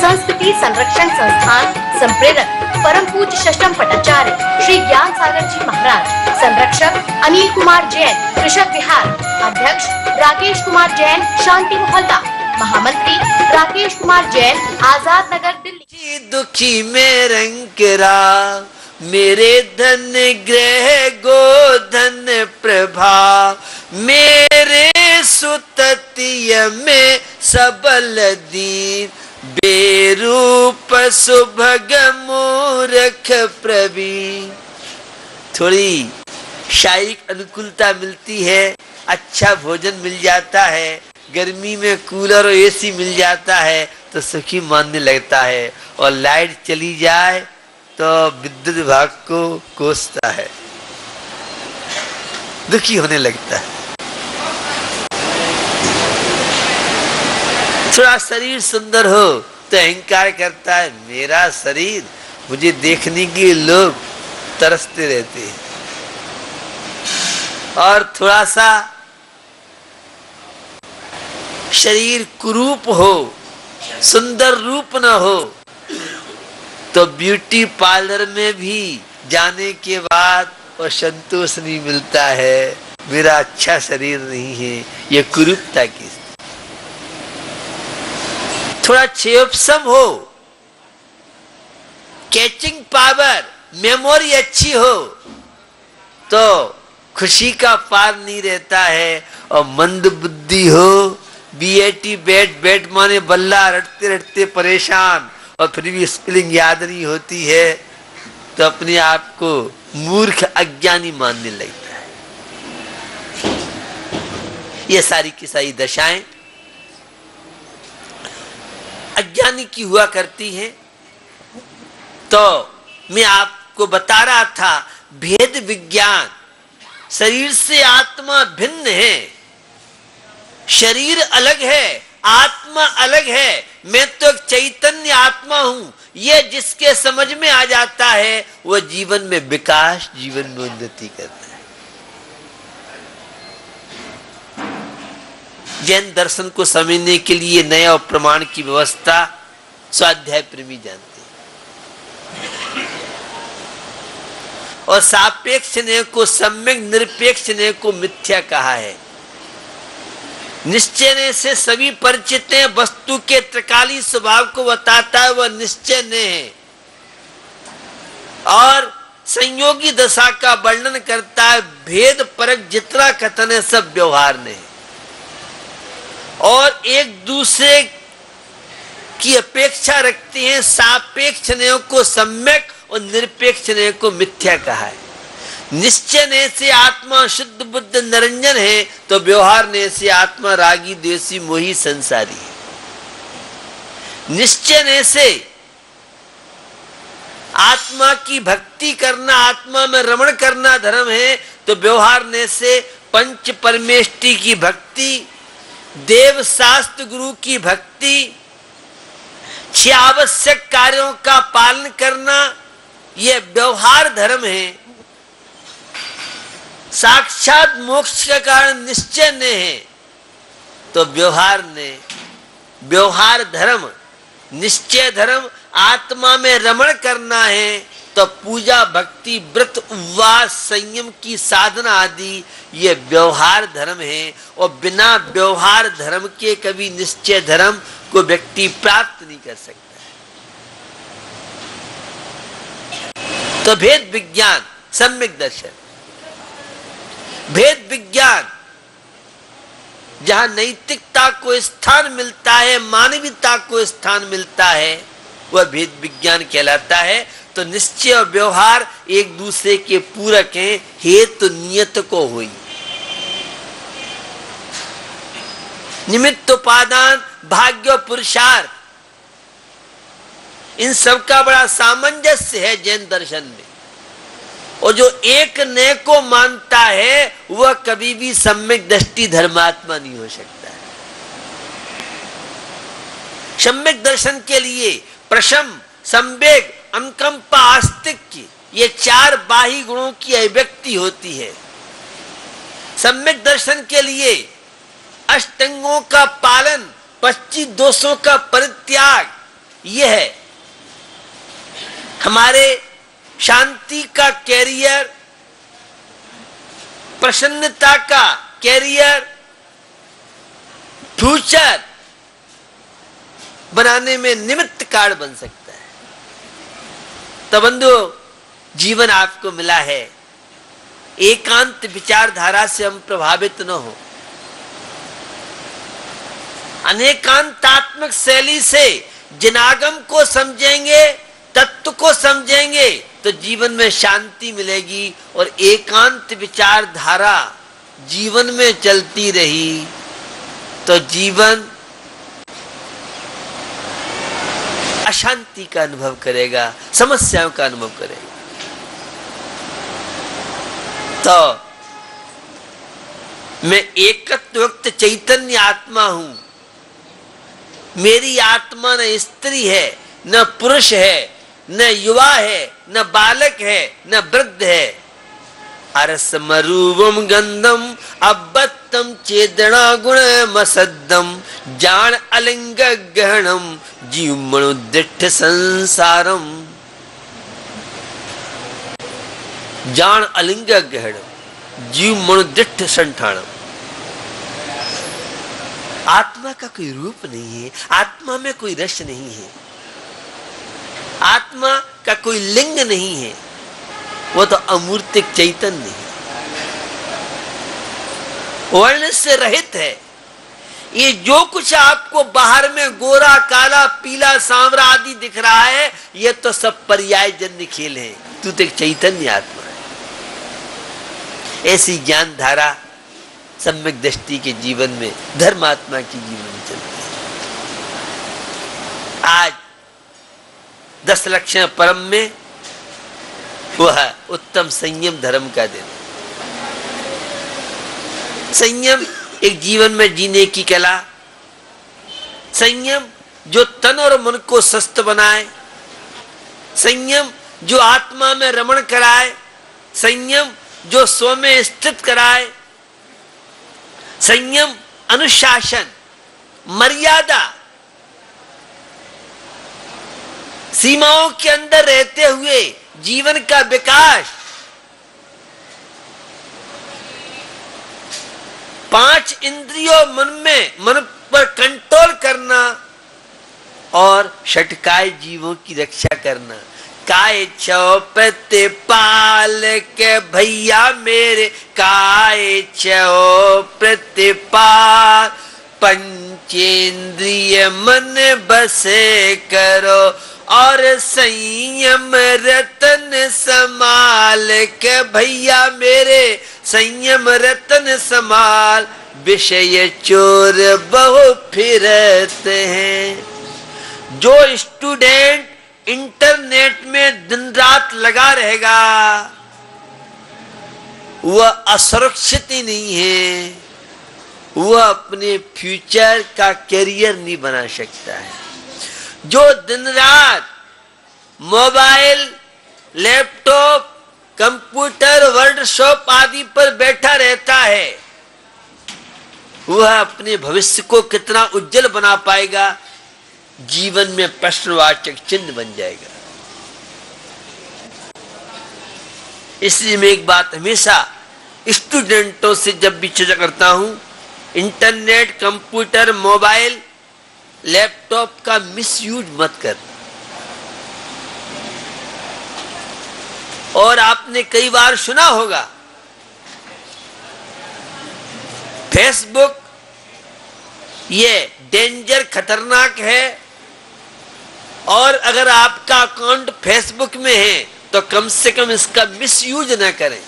संस्कृति संरक्षण संस्थान संप्रेरक परम पूज्य षष्ठम पटाचार्य श्री ज्ञान सागर जी महाराज, संरक्षक अनिल कुमार जैन, कृषक विहार, अध्यक्ष राकेश कुमार जैन, शांति मोहल्ला, महामंत्री राकेश कुमार जैन, आजाद नगर, दिल्ली। दुखी में रंकरा मेरे धन ग्रह गोधन प्रभा, मेरे सुततिय में सबल दीन, बेरूप सुभग मूर्ख प्रवीण। थोड़ी शारीरिक अनुकूलता मिलती है, अच्छा भोजन मिल जाता है, गर्मी में कूलर और एसी मिल जाता है तो सुखी मानने लगता है, और लाइट चली जाए तो विद्युत विभाग को कोसता है, दुखी होने लगता है। थोड़ा शरीर सुंदर हो तो अहंकार करता है, मेरा शरीर, मुझे देखने के लोग तरसते रहते हैं। और थोड़ा सा शरीर कुरूप हो, सुंदर रूप न हो, तो ब्यूटी पार्लर में भी जाने के बाद और संतोष नहीं मिलता है, मेरा अच्छा शरीर नहीं है, ये कुरूपता की। थोड़ा चेपसम हो, कैचिंग पावर, मेमोरी अच्छी हो तो खुशी का पार नहीं रहता है, और मंद बुद्धि हो, बीएटी बैट माने बल्ला, रटते रटते परेशान, और फिर भी स्पेलिंग याद नहीं होती है तो अपने आप को मूर्ख अज्ञानी मानने लगता है। ये सारी की सारी दशाएं अज्ञानी की हुआ करती हैं। तो मैं आपको बता रहा था, भेद विज्ञान, शरीर से आत्मा भिन्न है, शरीर अलग है, आत्मा अलग है, मैं तो एक चैतन्य आत्मा हूं, यह जिसके समझ में आ जाता है वह जीवन में विकास, जीवन में उन्नति करता है। जैन दर्शन को समझने के लिए नया और प्रमाण की व्यवस्था स्वाध्याय प्रेमी जानते हैं, और सापेक्ष ने को सम्यक, निरपेक्ष ने को मिथ्या कहा है। निश्चय से सभी परिचित हैं, वस्तु के त्रिकाली स्वभाव को बताता है, वह निश्चय ने है, और संयोगी दशा का वर्णन करता है। भेद परक जितना कथन है सब व्यवहार ने, और एक दूसरे की अपेक्षा रखते हैं। सापेक्ष ने को सम्यक और निरपेक्ष ने को मिथ्या कहा है। निश्चय ने से आत्मा शुद्ध बुद्ध निरंजन है, तो व्यवहार ने से आत्मा रागी द्वेषी मोही संसारी है। निश्चय ने से आत्मा की भक्ति करना, आत्मा में रमण करना धर्म है, तो व्यवहार ने से पंच परमेष्टि की भक्ति, देव शास्त्र गुरु की भक्ति, 6 आवश्यक कार्यों का पालन करना, यह व्यवहार धर्म है। साक्षात मोक्ष का कारण निश्चय ने है, तो व्यवहार ने, व्यवहार धर्म, निश्चय धर्म, आत्मा में रमण करना है, तो पूजा भक्ति व्रत उपवास संयम की साधना आदि ये व्यवहार धर्म है। और बिना व्यवहार धर्म के कभी निश्चय धर्म को व्यक्ति प्राप्त नहीं कर सकता है। तो भेद विज्ञान, सम्यक दर्शन, भेद विज्ञान जहां नैतिकता को स्थान मिलता है, मानवीयता को स्थान मिलता है, वह भेद विज्ञान कहलाता है। तो निश्चय और व्यवहार एक दूसरे के पूरक हैं, हेतु नियत को हुई, निमित्त उपादान भाग्य पुरुषार्थ, इन सब का बड़ा सामंजस्य है जैन दर्शन में। और जो एक ने को मानता है वह कभी भी सम्यक दृष्टि धर्मात्मा नहीं हो सकता है। सम्यक दर्शन के लिए प्रशम, संवेग, अनुकंपा, आस्तिक्य, ये 4 बाह्य गुणों की अभिव्यक्ति होती है। सम्यक दर्शन के लिए अष्टांगों का पालन, 25 दोषों का परित्याग, यह है हमारे शांति का कैरियर, प्रसन्नता का कैरियर, फ्यूचर बनाने में निमित्त कार बन सकता है। तो बंधु, जीवन आपको मिला है, एकांत विचारधारा से हम प्रभावित न हो, अनेकांतात्मक शैली से जिनागम को समझेंगे, तत्व को समझेंगे तो जीवन में शांति मिलेगी। और एकांत विचारधारा जीवन में चलती रही तो जीवन अशांति का अनुभव करेगा, समस्याओं का अनुभव करेगा। तो मैं एकत्वयुक्त चैतन्य आत्मा हूं, मेरी आत्मा न स्त्री है, न पुरुष है, न युवा है, न बालक है, न वृद्ध है। अरसमरूपम गंधम अबत्तम चेदना गुण मसद्दम जान अलिंग गहनम जीव मनुदिष्ट संसारम। जान अलिंग गहनम जीव मनुदिष्ट संठाणम। आत्मा का कोई रूप नहीं है, आत्मा में कोई रस नहीं है, आत्मा का कोई लिंग नहीं है, वो तो अमूर्तिक चैतन्य है, वर्ण से रहित है। ये जो कुछ आपको बाहर में गोरा, काला, पीला, सांवरा आदि दिख रहा है, ये तो सब पर्यायजन्य खेल है। तू तो एक चैतन्य आत्मा है। ऐसी ज्ञान धारा सम्यक दृष्टि के जीवन में, धर्मात्मा के जीवन में चलती है। आज 10 लक्षण परम में वह उत्तम संयम धर्म का दिन। संयम एक जीवन में जीने की कला, संयम जो तन और मन को स्वस्थ बनाए, संयम जो आत्मा में रमण कराए, संयम जो स्व में स्थित कराए, संयम, अनुशासन, मर्यादा, सीमाओं के अंदर रहते हुए जीवन का विकास, 5 इंद्रियों मन पर कंट्रोल करना और षटकाय जीवों की रक्षा करना। काय छो प्रतिपाल के भैया मेरे, काय छो प्रतिपाल, पंचेंद्रिय मन बसे करो और संयम रतन समाल के भैया मेरे, संयम रतन समाल, विषय चोर बहु फिरते हैं। जो स्टूडेंट इंटरनेट में दिन रात लगा रहेगा वह असुरक्षित ही नहीं है, वह अपने फ्यूचर का कैरियर नहीं बना सकता है। जो दिन रात मोबाइल, लैपटॉप, कंप्यूटर, वर्कशॉप आदि पर बैठा रहता है, वह अपने भविष्य को कितना उज्जवल बना पाएगा, जीवन में प्रश्नवाचक चिन्ह बन जाएगा। इसलिए मैं एक बात हमेशा स्टूडेंटों से जब भी चर्चा करता हूं, इंटरनेट, कंप्यूटर, मोबाइल, लैपटॉप का मिसयूज मत कर। और आपने कई बार सुना होगा फेसबुक ये डेंजर, खतरनाक है, और अगर आपका अकाउंट फेसबुक में है तो कम से कम इसका मिसयूज न करें।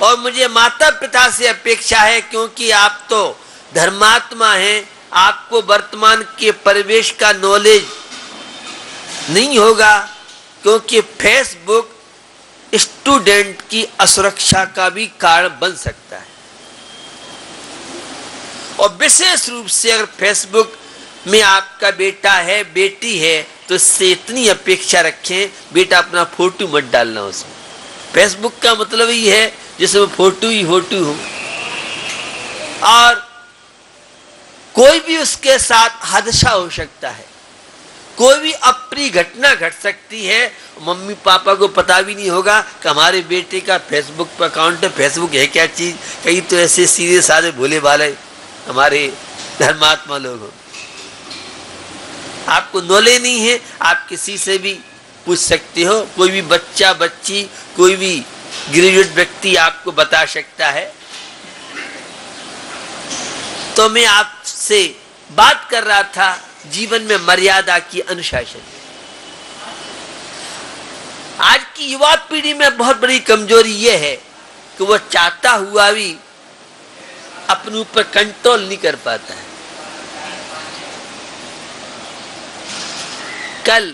और मुझे माता पिता से अपेक्षा है, क्योंकि आप तो धर्मात्मा हैं, आपको वर्तमान के परिवेश का नॉलेज नहीं होगा, क्योंकि फेसबुक स्टूडेंट की असुरक्षा का भी कारण बन सकता है। और विशेष रूप से अगर फेसबुक में आपका बेटा है, बेटी है, तो इससे इतनी अपेक्षा रखें, बेटा अपना फोटो मत डालना उसमें। फेसबुक का मतलब ही है जिसमें फोटो ही फोटो हो। और कोई भी उसके साथ हादसा हो सकता है, कोई भी अप्रिय घटना घट सकती है। मम्मी पापा को पता भी नहीं होगा कि हमारे बेटे का फेसबुक पर अकाउंट है। फेसबुक है क्या चीज? कहीं तो ऐसे सीधे साधे भोले वाले हमारे धर्मात्मा लोग हो, आपको नॉलेज नहीं है, आप किसी से भी पूछ सकते हो। कोई भी बच्चा बच्ची, कोई भी ग्रेजुएट व्यक्ति आपको बता सकता है। तो मैं आपसे बात कर रहा था जीवन में मर्यादा की अनुशासन। आज की युवा पीढ़ी में बहुत बड़ी कमजोरी यह है कि वह चाहता हुआ भी अपने ऊपर कंट्रोल नहीं कर पाता है। कल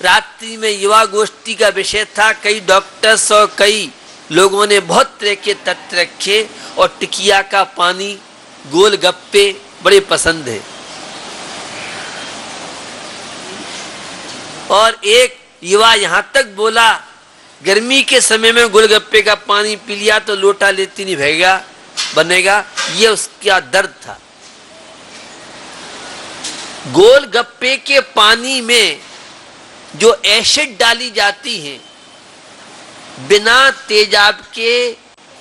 रात्रि में युवा गोष्ठी का विषय था। कई डॉक्टर्स और कई लोगों ने बहुत तरह के तथ्य रखे और टिकिया का पानी, गोलगप्पे बड़े पसंद है। और एक युवा यहां तक बोला, गर्मी के समय में गोलगप्पे का पानी पी लिया तो लोटा लेती नहीं बनेगा। ये उसका दर्द था। गोलगप्पे के पानी में जो एसिड डाली जाती है, बिना तेजाब के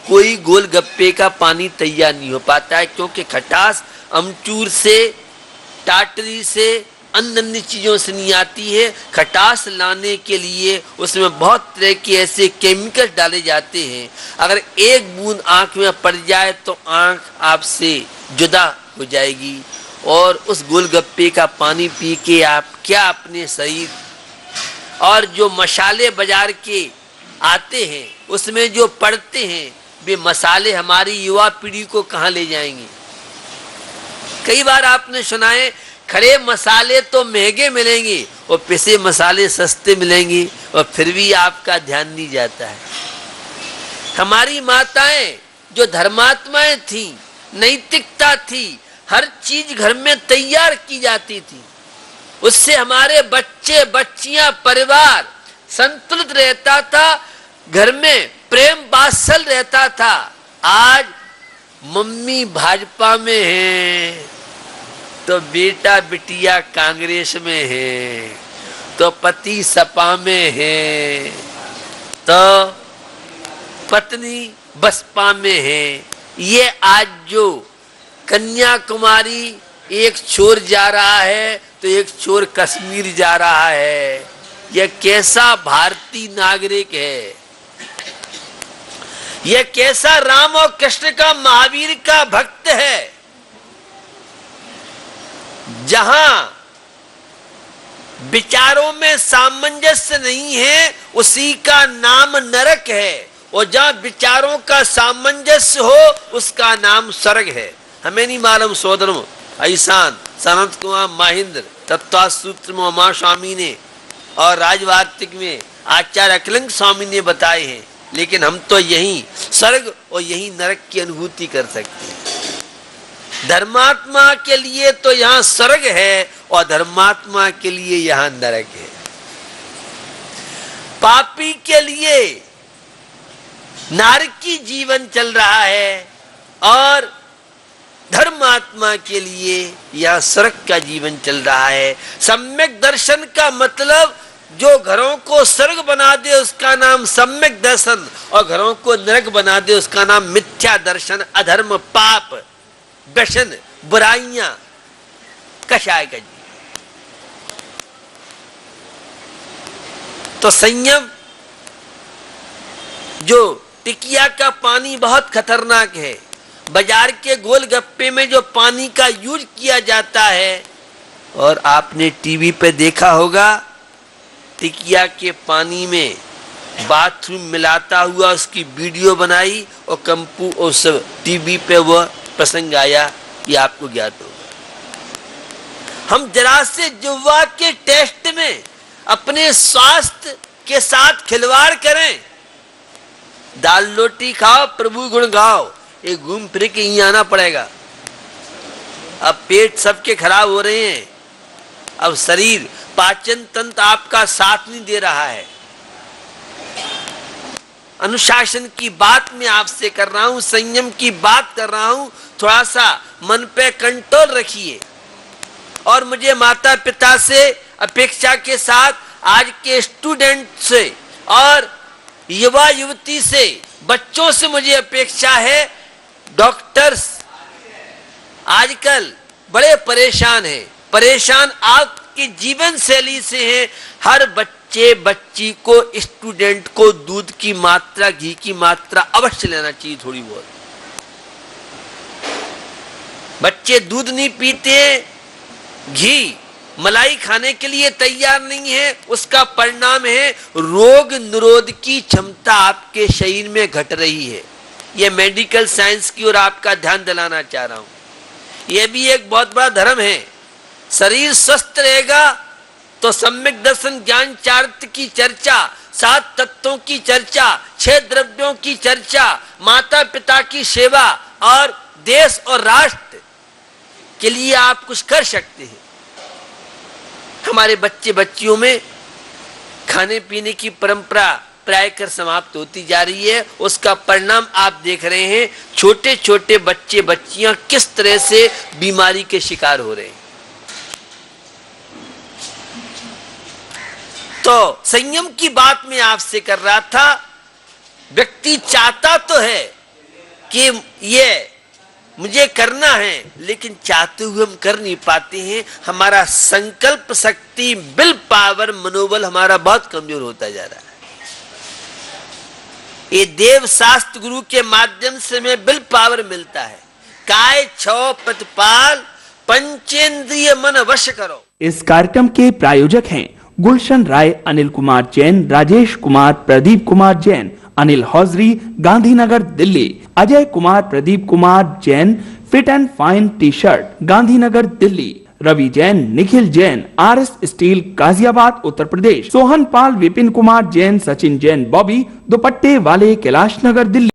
कोई गोलगप्पे का पानी तैयार नहीं हो पाता है, क्योंकि खटास अमचूर से, टाटरी से, अन्य चीजों से नहीं आती है। खटास लाने के लिए उसमें बहुत तरह के ऐसे केमिकल डाले जाते हैं। अगर एक बूंद आंख में पड़ जाए तो आंख आपसे जुदा हो जाएगी। और उस गोलगप्पे का पानी पी के आप क्या अपने शरीर, और जो मसाले बाजार के आते हैं उसमें जो पड़ते हैं, वे मसाले हमारी युवा पीढ़ी को कहाँ ले जाएंगे? कई बार आपने सुना है खड़े मसाले तो महंगे मिलेंगे और पिसे मसाले सस्ते मिलेंगे, और फिर भी आपका ध्यान नहीं जाता है। हमारी माताएं जो धर्मात्माएं थी, नैतिकता थी, हर चीज घर में तैयार की जाती थी, उससे हमारे बच्चे बच्चियां परिवार संतुलित रहता था, घर में प्रेम वात्सल रहता था। आज मम्मी भाजपा में है तो बेटा बिटिया कांग्रेस में है, तो पति सपा में है, तो पत्नी बसपा में है। ये आज जो कन्याकुमारी एक छोर जा रहा है तो एक छोर कश्मीर जा रहा है, यह कैसा भारतीय नागरिक है? यह कैसा राम और कृष्ण का, महावीर का भक्त है? जहां विचारों में सामंजस्य नहीं है उसी का नाम नरक है, और जहां विचारों का सामंजस्य हो उसका नाम स्वर्ग है। हमें नहीं मालूम सोदरों, ऐसान सनत कुमार महिंद्र तत्वसूत्र में उमा स्वामी ने और राजवार्तिक में आचार्य अखिलंग स्वामी ने बताए हैं, लेकिन हम तो यही स्वर्ग और यही नरक की अनुभूति कर सकते हैं। धर्मात्मा के लिए तो यहां स्वर्ग है और धर्मात्मा के लिए यहां नरक है। पापी के लिए नारकी जीवन चल रहा है और धर्मात्मा के लिए यह स्वर्ग का जीवन चल रहा है। सम्यक दर्शन का मतलब जो घरों को स्वर्ग बना दे उसका नाम सम्यक दर्शन, और घरों को नरक बना दे उसका नाम मिथ्या दर्शन। अधर्म, पाप, व्यसन, बुराइयां, कषाय का जीवन। तो संयम, जो टिकिया का पानी बहुत खतरनाक है। बाजार के गोलगप्पे में जो पानी का यूज किया जाता है, और आपने टीवी पे देखा होगा टिकिया के पानी में बाथरूम मिलाता हुआ उसकी वीडियो बनाई और कंपू उस टीवी पे वह प्रसंग आया, ये आपको ज्ञात होगा। हम जरा से जुवा के टेस्ट में अपने स्वास्थ्य के साथ खिलवाड़ करें। दाल रोटी खाओ, प्रभु गुण गाओ, ये घूम फिर के यहीं आना पड़ेगा। अब पेट सबके खराब हो रहे हैं, अब शरीर पाचन तंत्र आपका साथ नहीं दे रहा है। अनुशासन की बात मैं आपसे कर रहा हूं, संयम की बात कर रहा हूं। थोड़ा सा मन पे कंट्रोल रखिए। और मुझे माता पिता से अपेक्षा के साथ आज के स्टूडेंट से और युवा युवती से, बच्चों से मुझे अपेक्षा है। डॉक्टर्स आजकल बड़े परेशान हैं, परेशान आपकी जीवन शैली से हैं। हर बच्चे बच्ची को, स्टूडेंट को दूध की मात्रा, घी की मात्रा अवश्य लेना चाहिए थोड़ी बहुत। बच्चे दूध नहीं पीते, घी मलाई खाने के लिए तैयार नहीं है, उसका परिणाम है रोग निरोध की क्षमता आपके शरीर में घट रही है। यह मेडिकल साइंस की ओर आपका ध्यान दिलाना चाह रहा हूं। यह भी एक बहुत बड़ा धर्म है। शरीर स्वस्थ रहेगा तो सम्यक दर्शन ज्ञान चारित्र की चर्चा, 7 तत्वों की चर्चा, 6 द्रव्यों की चर्चा, माता पिता की सेवा और देश और राष्ट्र के लिए आप कुछ कर सकते हैं। हमारे बच्चे बच्चियों में खाने पीने की परंपरा प्राय कर समाप्त होती जा रही है। उसका परिणाम आप देख रहे हैं, छोटे छोटे बच्चे बच्चियां किस तरह से बीमारी के शिकार हो रहे हैं। तो संयम की बात मैं आपसे कर रहा था। व्यक्ति चाहता तो है कि ये मुझे करना है, लेकिन चाहते हुए हम कर नहीं पाते हैं। हमारा संकल्प शक्ति, विल पावर, मनोबल हमारा बहुत कमजोर होता जा रहा है। ये देव शास्त्र गुरु के माध्यम से हमें विल पावर मिलता है। काय छौ प्रतिपाल, पंचेंद्रिय मन वश करो। इस कार्यक्रम के प्रायोजक हैं Gulshan Rai, Anil Kumar Jain, Rajesh Kumar, Pradeep Kumar Jain, Anil hosiery, Gandhinagar Delhi, Ajay Kumar, Pradeep Kumar Jain, fit and fine T shirt, Gandhinagar Delhi, Ravi Jain, Nikhil Jain, RS steel, Ghaziabad Uttar Pradesh, Sohan Pal, Vipin Kumar Jain, Sachin Jain, Bobby, दुपट्टे वाले, कैलाश नगर दिल्ली।